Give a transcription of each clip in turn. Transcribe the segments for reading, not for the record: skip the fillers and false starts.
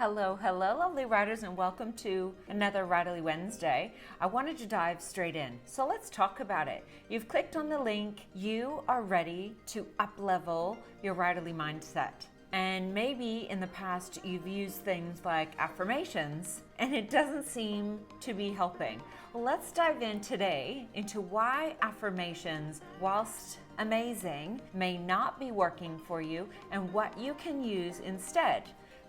Hello, lovely writers, and welcome to another Writerly Wednesday. I wanted to dive straight in, so let's talk about it. You've clicked on the link. You are ready to up-level your writerly mindset. And maybe in the past you've used things like affirmations and it doesn't seem to be helping. Well, let's dive in today into why affirmations, whilst amazing, may not be working for you and what you can use instead.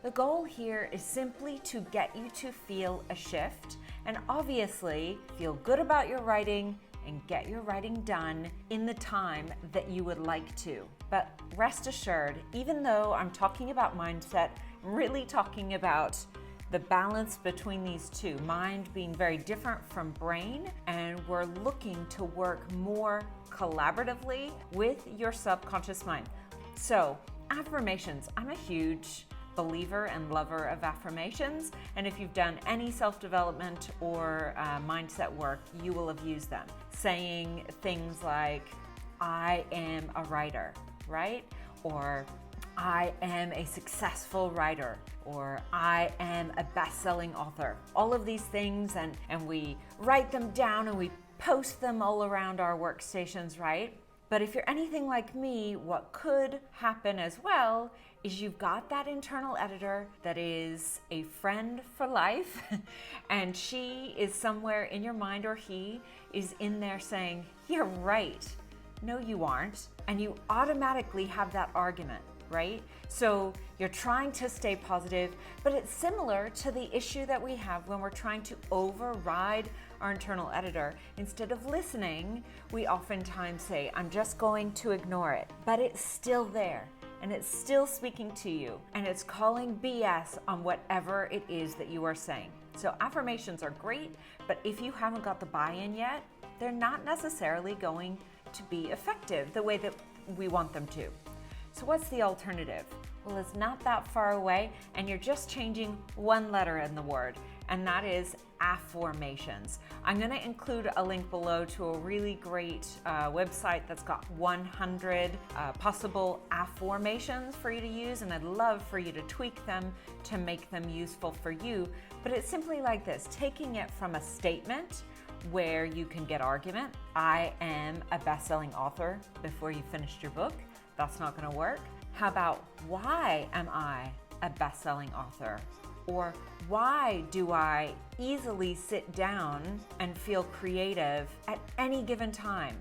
The goal here is simply to get you to feel a shift and obviously feel good about your writing and get your writing done in the time that you would like to. But rest assured, even though I'm talking about mindset, I'm really talking about the balance between these two, mind being very different from brain, and we're looking to work more collaboratively with your subconscious mind. So, affirmations, I'm a huge believer and lover of affirmations, and if you've done any self-development or mindset work, you will have used them. Saying things like, I am a writer, right? Or I am a successful writer, or I am a best-selling author. All of these things, and we write them down and we post them all around our workstations, right? But if you're anything like me, what could happen as well is you've got that internal editor that is a friend for life, and she is somewhere in your mind, or he is in there saying, you're right. No, you aren't. And you automatically have that argument, right? So you're trying to stay positive, but it's similar to the issue that we have when we're trying to override our internal editor. Instead of listening, we oftentimes say, I'm just going to ignore it, but it's still there. And it's still speaking to you, and it's calling BS on whatever it is that you are saying. So affirmations are great, but if you haven't got the buy-in yet, they're not necessarily going to be effective the way that we want them to. So what's the alternative? Well, it's not that far away, and you're just changing one letter in the word, and that is Affirmations. I'm going to include a link below to a really great website that's got 100 possible affirmations for you to use, and I'd love for you to tweak them to make them useful for you. But it's simply like this, taking it from a statement where you can get argument. I am a best-selling author before you finished your book. That's not going to work. How about, why am I a best-selling author? Or why do I easily sit down and feel creative at any given time?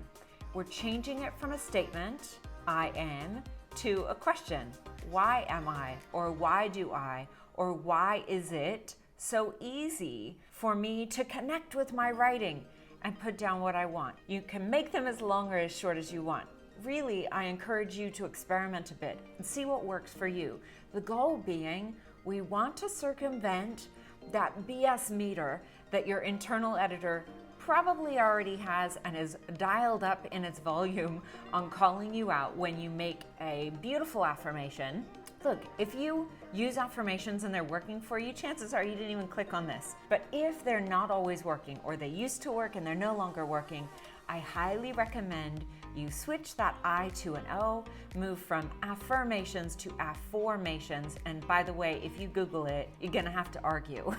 We're changing it from a statement, I am, to a question. Why am I? Or why do I? Or why is it so easy for me to connect with my writing and put down what I want? You can make them as long or as short as you want. Really, I encourage you to experiment a bit and see what works for you. The goal being, we want to circumvent that BS meter that your internal editor probably already has and is dialed up in its volume on calling you out when you make a beautiful affirmation. Look, if you use affirmations and they're working for you, chances are you didn't even click on this. But if they're not always working, or they used to work and they're no longer working, I highly recommend you switch that I to an O, move from affirmations to affirmations. And by the way, if you Google it, you're gonna have to argue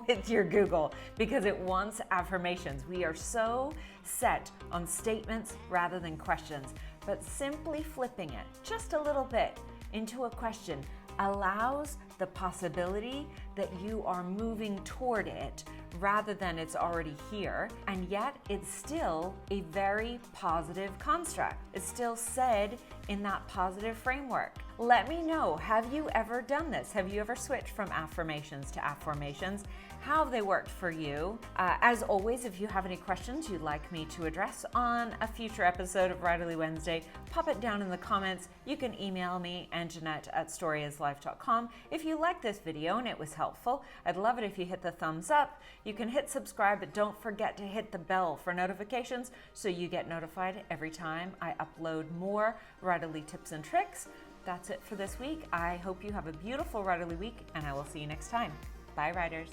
with your Google because it wants affirmations. We are so set on statements rather than questions, but simply flipping it just a little bit into a question allows the possibility that you are moving toward it rather than it's already here, and yet it's still a very positive construct. It's still said in that positive framework. Let me know, have you ever done this? Have you ever switched from affirmations to affirmations? How have they worked for you? As always, if you have any questions you'd like me to address on a future episode of Writerly Wednesday, pop it down in the comments. You can email me, anjanette@storyislife.com. If you like this video and it was helpful, I'd love it if you hit the thumbs up. You can hit subscribe, but don't forget to hit the bell for notifications so you get notified every time I upload more writerly tips and tricks. That's it for this week. I hope you have a beautiful writerly week, and I will see you next time. Bye, writers.